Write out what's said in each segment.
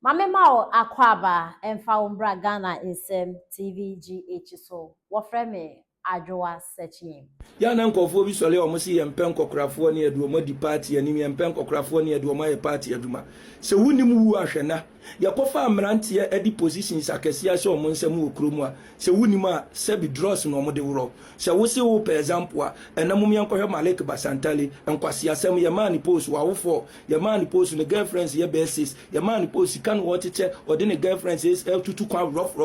Mame Mao Akwaba Emfa Umbra Ghana Insem TVGH so wofre me adwoa searching. Ya na nkofo bi sole o si yempe nkokrafo ne aduoma di party anim yempe nkokrafo ne aduoma ye party aduma se wunim wu ahwena yakofa amrante edi positions akese ase o nsem okromu a se wunim a se bi dross no mo de woro se wo se wo per example a enamum yankohwe Balik Basintale enkwase asem ye man post wa wofo ye man post ne girlfriends ye basis ye man post kan woteche ode ne girlfriends is tutu kwa rough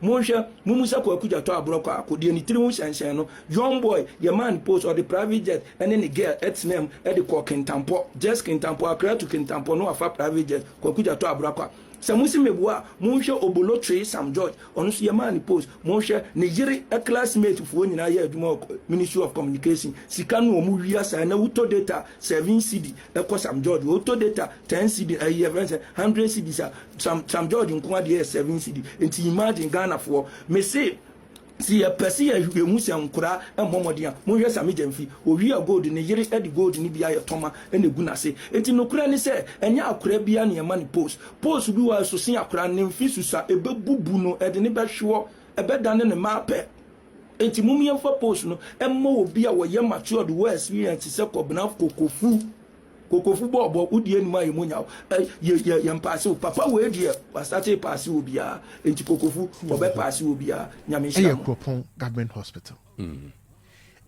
monhwe mumusa kwa kuja to abroko akode ni tiri hu hyenhyen no young boy your man post or the private jet and then the girl its name at the Kintampo just Kintampo akra to Kintampo no afa private jet kwa kuja to abroko samusi mebua monhwe obolo tree Sam George ono so your man post monhwe ne yiri a classmate fo nyina ya aduma Ministry of Communication sika no omu wia sa na wuto data 7 cd e ko Sam George wuto data 10 cd a year 100 cd Sam George nko ade 7 cd enti imagine Ghana for me say si a person ya hu se nkura emomodea monhwe same jamfi owi a gold ne yiri edi gold ni bia ye toma ene gu na se enti nokura ni se enya akura bia ne ma ni post bi wa so sin akura ne mfi susa ebebubu no ede ne behwo ebedane ne mape enti mum yemfa post no emmo obi a wo ye matured wo experience se kobna kokofu bobo udie ni ma yemunya ye mpasse papa we die wasate passe obia enti kokofu obe passe obia nyame sha Ekropon government hospital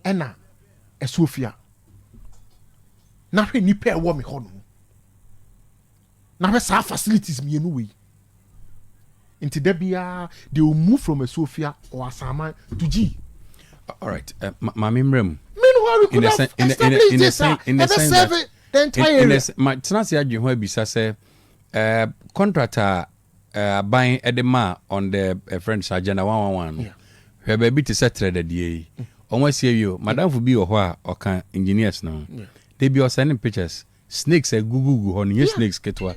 ena Sofia na hwe nipa e wo me ho no na hwe sa facilities mienu we enti da bia they will move from Sofia or Asama to G. All right, mamimrem Meanwhile, we could have established this in the sense the entire my tenancy adwin ho bisa say contractor buying edema on the French agenda 111 where baby to settle the DA almost see you madam for be or can engineers now they be sending pictures snakes gugu on your snakes ketwa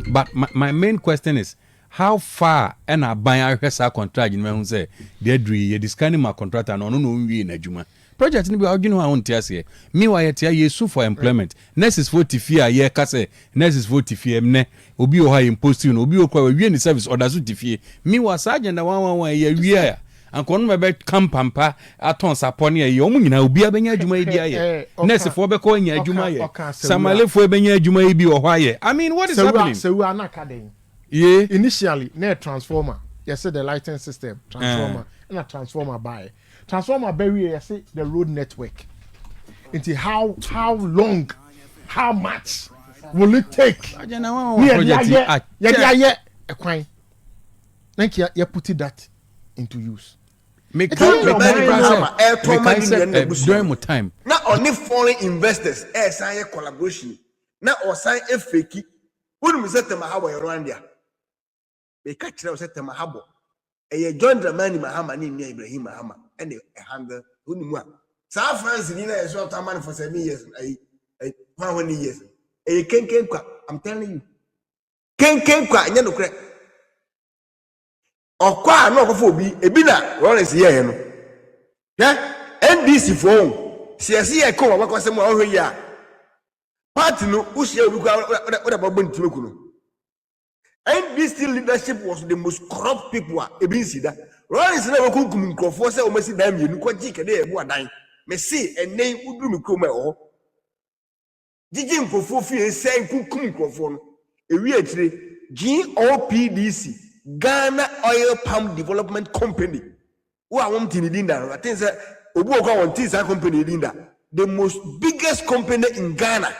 but my main question is how far and a buy a contract in my own say they dream this kind of contractor no we in a juma project ni be arguing how on tiase me why tia yesu for employment nurses for tifia ye ka say nurses for tifia mne obi o ha impost you obi o kwa we ni service order so tifia me was agenda 111 ye wi anko no be kampampa aton sapone ye omu nyina obi abenya adwuma yi dia ye nurse for be ko nya adwuma ye samale for benya adwuma yi bi o hwa ye I mean what is happening so we are not academy initially near transformer you said the lighting system transformer and a transformer by transformer barrier you see the road network into how long how much will it take yeah thank you put that into use make during my time now only foreign investors sign collaboration now or sign a fake wouldn't we set them how Rwanda they catch them set them habo a joint Dramani Mahama ni Ibrahim Mahama and a handle Unimwa. South France in a short time for 7 years. How many years? A ken quack, I'm telling you. Ken quack, no crack. Or quite no for be a bina, or is here. Yeah, NDC phone. See, I call what was some over here. Party no, Ushia, what about Buntukuno? NDC leadership was the most corrupt people. Ebisida. Ron is never cooking for say, almost damn you, Quajic, and they were dying. May see a name would do me come or Jim for 4 years saying cooking for a real GOPDC, Ghana Oil Palm Development Company. Who I want in Linda, I think that Obuoka on Tisa Company Linda, the most biggest company in Ghana,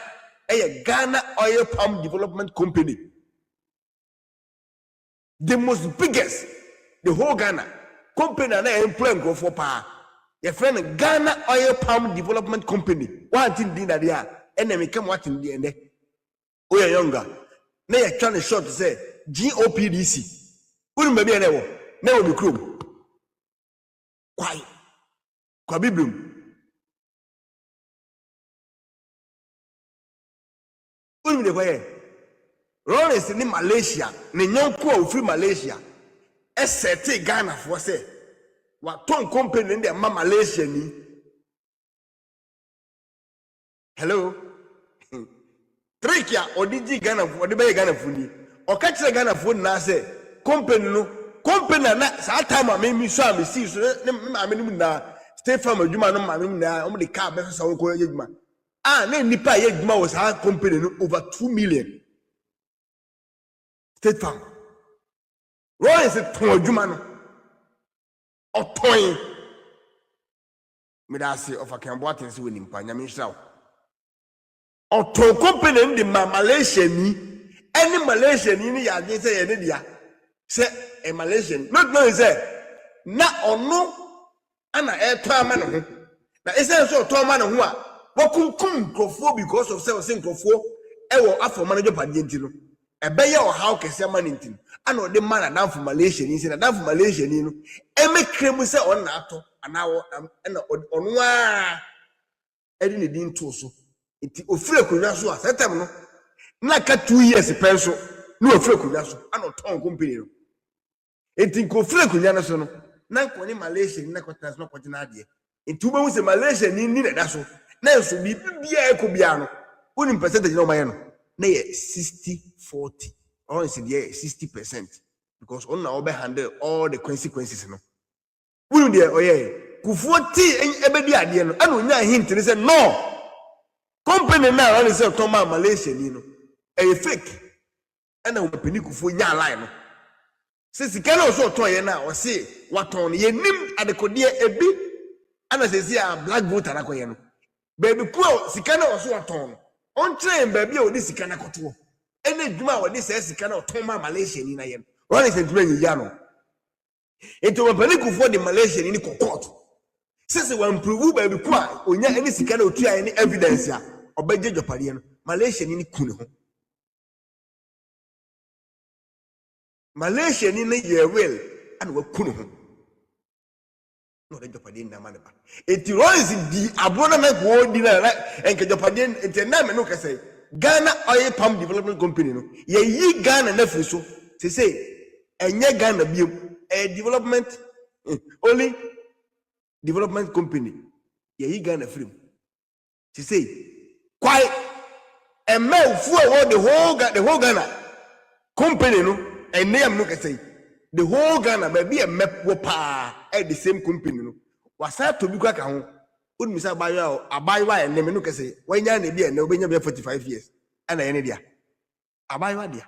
a Ghana Oil Palm Development Company. The most biggest, the whole Ghana company and I employ for power. Your friend Ghana Oil Palm Development Company. One thing did that they are, and then come what in the end. We are younger. Now you're trying to short to say GOPDC. Wouldn't be never, never be crew. Quiet. Quabiblum. Wouldn't be the way. Lawrence in Malaysia, ne nyonko free Malaysia. ST Ghana for say. What ton company in the Malaysia ni? Hello. Trikia or DG Ghana for the Ghana funi. o ka kire Ghana fo na say company na sa time me so am see so ne ma me na stay farm adwuma no ma me na o de car be so wo ko adwuma na nipa ye adwuma was ha company no over 2 million state farm Roy is ton adwuma no oton me da say of akambo atense we nimpa nya me hira oton company ndi Malaysia ni any Malaysia ni ya de say ye ne dia say a Malaysian not know say na ono ana eto ama no ho na ese so to ama no ho a wakunkum krofo because of say krofo ewo afọ manager padi ntino ebeye o how kese ama ntino ana o de man na for Malaysia ni say na for Malaysia ni no e mekrem say on na ato ana wo na ono a edi ne din to so nti ofire konwa so a setem no na ka 2 years penso no ofire konwa so ana ton company no enti ko ofire konwa no so no na ko ni Malaysia ni na ko transfer ko tina ade enti wo se Malaysia ni na da so na so bi bia e ko bia no unim percentage no maye no na ye 60-40 or is there 60% because on now be handle all the consequences no unim there oye kufuo ti ebe di ade no ana onya hint ni say no company na run say to Malaysia ni no e fake ana wo peni kufuo nya line no se sika na so to ye na o se waton ye nim adekodie ebi ana se si a black vote na koye no baby ko sika na o so waton on train baby o di sika na koto ene djuma o di se sika na o ton Malaysia ni na ye no run say djuma ni ya no ento wo peni kufuo di Malaysia ni ko court se we improve baby ko onya ene sika na o tua ene evidence a obeje jopade no Malaysia ni kune ho Malaysia ni na ye will and we kunu ho no de jopade na ma ne ba eti Royce di abona na go di na enke jopade enti na me no ka say Ghana Oil Palm Development Company no ye yi Ghana na firi so se say enye Ghana biem development only development company ye yi Ghana firi se say kwai emme fu e the whole Ghana company no and name no can say the whole Ghana maybe a map pa at the same company no was that to be quite a home would miss a buy and name no can say when you're an idea no be 45 years and any idea a buy what dear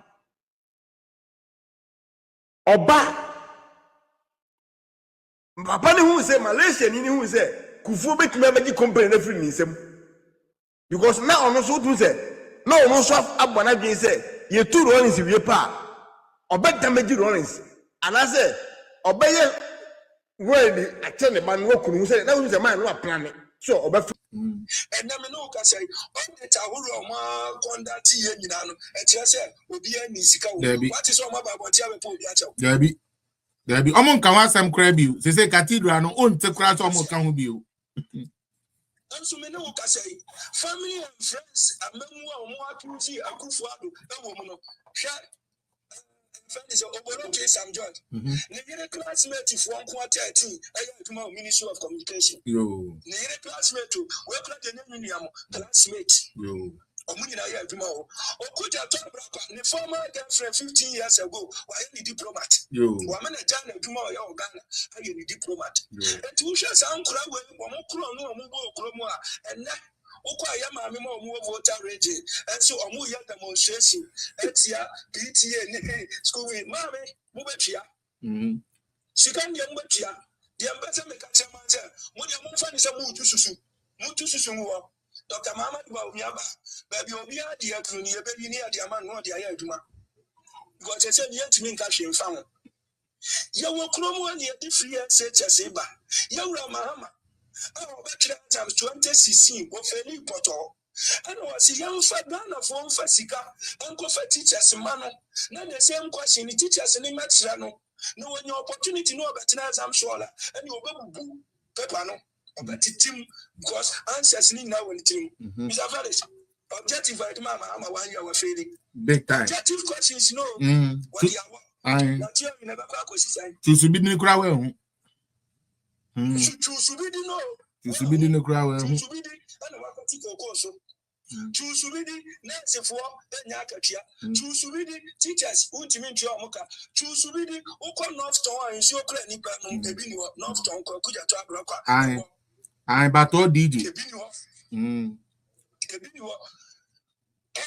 Oba Papa who say Malaysian in who say Kufu bet me company every nisem because now on so to say no so abana bin say ye two rollings if you pa obeta meji rollings and I say obeye word ache ne man wo kunu say na wo say man no plan so obe and na me no ka say on the tahuru ma conduct ye nyina no e kire say obi ani sika wo what is o ma ba bontia be po obi ache Debi omo nka wasam kra bi se se cathedral no on te kra so omo ka ho bi o and so me no ka say family and friends amemu a omo atuji akufuado e wo mo no hwa friend is Oboroke Sam George. The classmate if one quarter 13, I Ministry of Communication. Yo. The classmate to where the name classmate. Yo. Omunina ya Jumao. Okuja Tobraka, the former girlfriend 15 years ago, why any diplomat? Yo. Woman a Jan Jumao ya Ghana, are you diplomat? And two shares uncle, Omokro, no Mugo Kromwa, and now. Okwa ya mami mo mu voter rage and so omu ya demonstration etia PTA ni school we mami mu betua sikan ye mu betua de ambasa me ka chema nse mu de mu fa ni se mu tususu wo Dr. Muhammad ba omiaba ba bi obi ade akru ni ebe ni ade ama no de aya aduma because say say ni ntimi nka hwe mfa ho ye wo kromo ani e free say chese ba ye wura mahama oh, back times 2016, go fairly poto. And was a young fat man of one fasika, uncle for teachers in manner. Now the same question, the teachers in Matrano. No one your opportunity, no better I'm sure, and you go boo, Pepano, or better team, because answers need now in team. Mr. Vallis, objective right, Mamma, while you are failing. Big time. Objective questions, no. What you are. Not you never to be in crowd. Should be no. To be in the crowd. And what you go so. Chusubidi nurse for Nyakatia. Chusubidi teachers ultimate Yomoka. Chusubidi Uko North Town and Sio Nipa Ebino North Town Kuja to Agroka. I but all DJ. Ebino.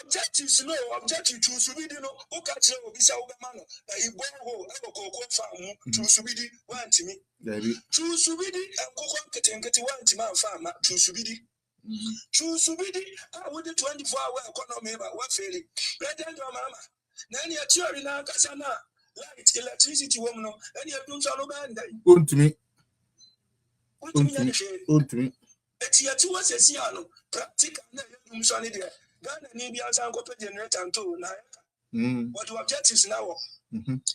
Objectives no objective to subidi no ukachire obisa ubemano igboho akoko farm to subidi want me to subidi akoko ketenkete want man farm to subidi to subidi with the 24-hour economy ba what failing president mama nani ya theory na kasa na light electricity wom no any adum so no benda Untumi eti ya tuwa sesi ano practical na adum so ne there Ghana ni bi ansan ko generator nto na what the objectives now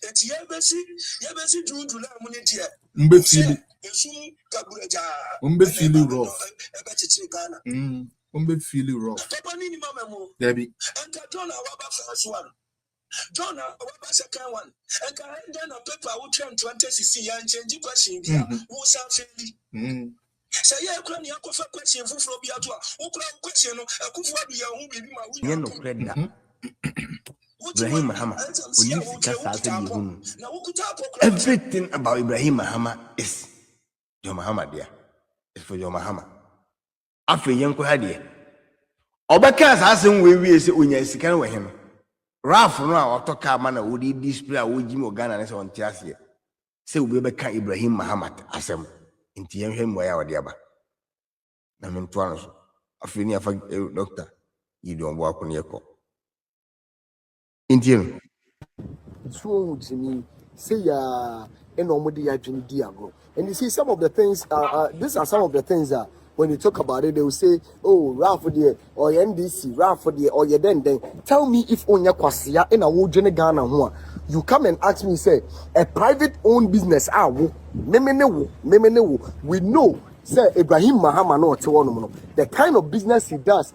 eti yebesi juju la mu ne dia mbe fili esum kabureja mbe fili rough ebe chichi Ghana mbe fili rough papa ni mama mo debi enka John awaba first one John awaba second one enka then on paper we train 20cc ya change question bia wo sa feli say yeah kura ni akofa question fufuro bia to a wo kura question no akufu adu ya hu bibi ma wo nye no kreda Ibrahim Mahama only kasa hu na wo kuta apokra everything about Ibrahim Mahama is John Mahama there is for John Mahama afi yenko ha de obeka asase we se onya sika no we he no Raf no a otoka ma na wo di display a wo jimi Ghana ne se on tiase se wo be ka Ibrahim Mahama asem inti yen hwem wa ya wode aba na mento ano so afini afa doctor yi don bo akone yeko inti no so jimi say ya enomode ya dwene di agro and you see some of the things these are some of the things that when you talk about it they will say oh Raf there or NDC Raf there or you then tell me if onya kwasea na wo dwene Ghana ho a you come and ask me say a private owned business wo we know say Ibrahim Mahama no te wono no the kind of business he does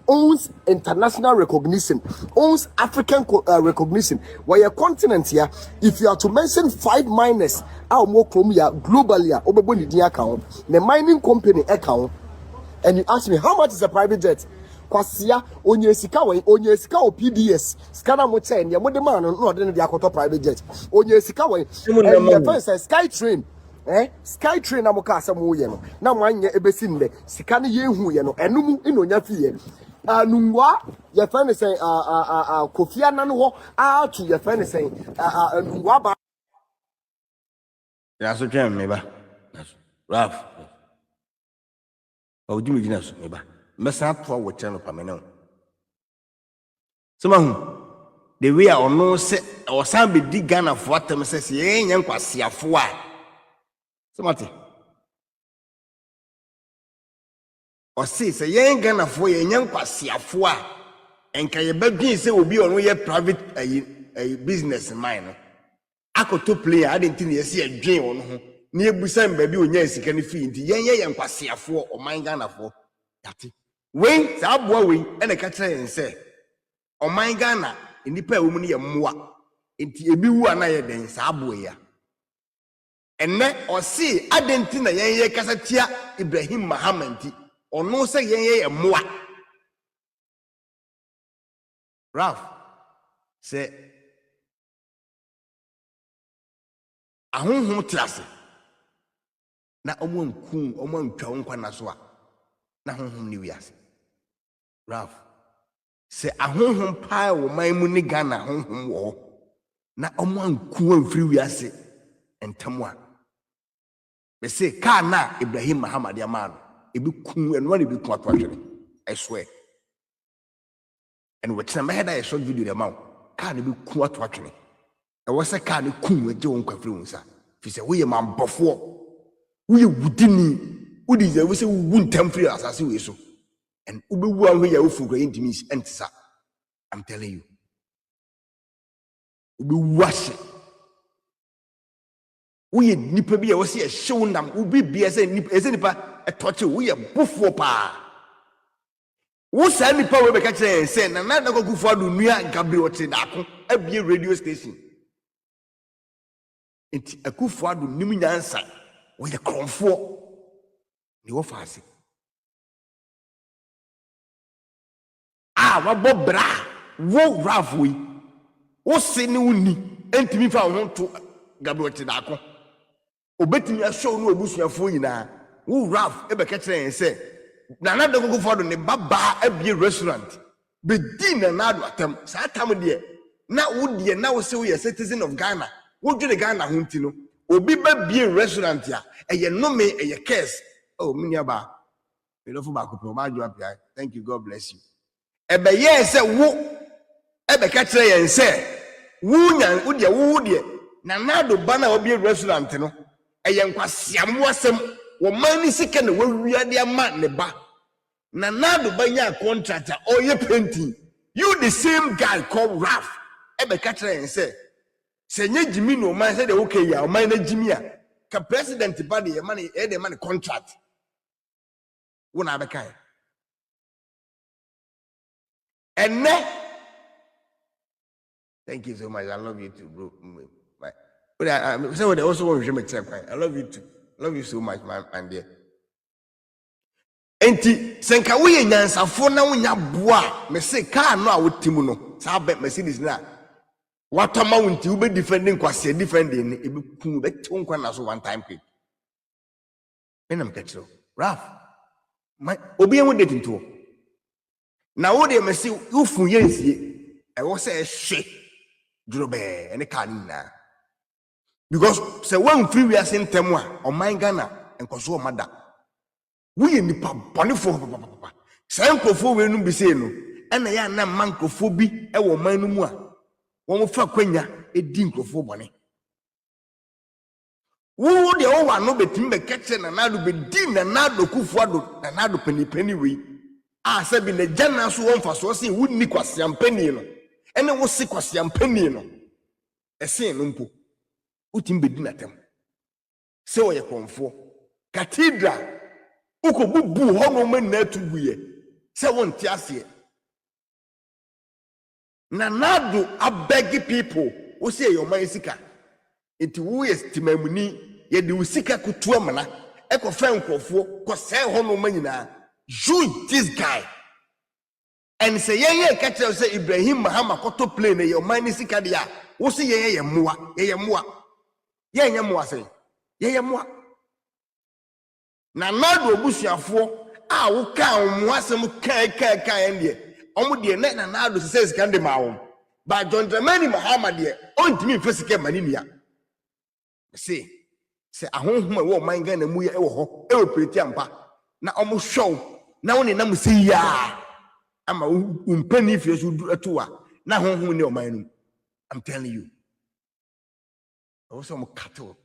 owns international recognition, owns African recognition. Where your continent here, if you are to mention 5 miners, our more chromia globally, the mining company account, and you ask me how much is a private jet? Kwasia onyesika o PDS scanner mo chen ya mo de man no de the akoto private jet onyesika we and the first sky train sky train na mo ka asem wo ye no na mo anya ebesi nde sika ne ye hu ye no enum inonya fie anungwa ye fa ne say kofia na no ho a to ye fa ne say anungwa ba ya so twem me ba Raf o di me gina so me ba mesa to wo kire no pamene so mahu the way ono se o san be di Ghana fo atem se se yen kwasiafo a so mate o se yen Ghana fo yen kwasiafo a enka ye badwin se obi ono ye private business mine no akoto player adenti ne yesi adwen ono ho ne ebusa mba bi onya sika ne fi nti yen kwasiafo o man Ghana fo yate when sa aboa we ene ka kire yen se o man Ghana nipa e wo mu ne ye mmoa enti ebi wu ana ye den sa aboa ya enne o si adenti na yen ye kasa tia Ibrahim Mahama nti ono se yen ye mmoa Raf se ahonhom tiase na omo nkun omo ntwa nkwa na so a na honhom ni wiase Raf se ahonhom pa wo man mu ni Ghana honhom wo na omo nkun amfiri wiase entam a be se ka na Ibrahim Mahama de amano ebi kun eno na ebi kun atwahwere I swear and what some had a short video the amount ka na ebi kun atwahwere e wo se ka na kun eje won kwafiri wonsa fi se wo ye man bofo wo ye wudini wudi ze wo se wu ntam firi asase we so and ubewu an ya ofu kwa intimacy entisa I'm telling you ubewu ashe we nipa bi e wo se e hyew nam ubi bia se nipa e toche we ye bofo pa wo sa nipa we be ka kire se na kokufo adu nua Gabriel ote na ako abie radio station enti akufo adu nim nyansa we ye kromfo ni wo faase wabɔ bra wo Ralph we wo se ne woni entimi fa wo to Gabriel Tidako obetimi ashow no abusuafo nyina wo Ralph ebeka kire yen se Nana Dogo for ne baba abie restaurant be di Nana atam sa atam de na wo de na wo se wo citizen of Ghana wo dwene Ghana ho nti no obi ba bie restaurant ya eye no me eye curse oh minia ba me do fo ba ko pe o ma jo apia thank you, God bless you ebe ye se wo ebeka kire yen se wo nya wo de Nana do ba na obie restaurant no eye nkwasiam wasem wo man ni sike na wawia de ama ne ba Nana do ba nya contractor or ye painting you the same guy called Ralph ebeka kire yen se nye Jimmy no man say the okay ya o man na Jimmy a ka president ba de man e de man contract wona abeka enne thank you so much, I love you too, bro. But I also want to make I love you too. Love you so much, my dear. Enti senka we nyansafo na wonya boa me se car no a wotimu no sa be Mercedes na watama wonti wo be defending kwase defending e be kun be tonkwa na so one time quick menam ketro Ralph my obi en wo date nto na wo de me se wo fun yensie e wo se hwe drobe ene ka ni na because se one free we asin temu a o man Ghana enkoso o mada we nipa bonefo papa se enkofo we nu bi se no ena ya na mankofo bi e wo man no mu a wọ́n fa kwanya edi nkrofo bone wo de o wa no betim be ketse na nado be di na nado kufuado na nado penipeni we a se bi na jana so won fa so se wo ni kwasiampani no ene wo se kwasiampani no ese no mpo utim be di na tem se wo ye konfo cathedral ukobubu ho no man na tubuye se won ti ase Nanado abeg people who say your man sika enti wo estimamuni ye de usika kutu amana e ko fa nkofo ko say ho no manyina you this guy and say ye ka tell say Ibrahim Mahama koto plane your man sika dia wo say ye moa ye moa say ye moa Nanado obusuafo a wo ka mo asem kan endie omo de na Nanado says kan de mawo ba John Dramani Mahama de ontimi fesike maninia say ahonhom e wo man Ghana mu ye e wo ho e wo preti ampa na omo show na woni na musi ya ama umpani fie so atuwa na honhom ne o man no I'm telling you also mo cattle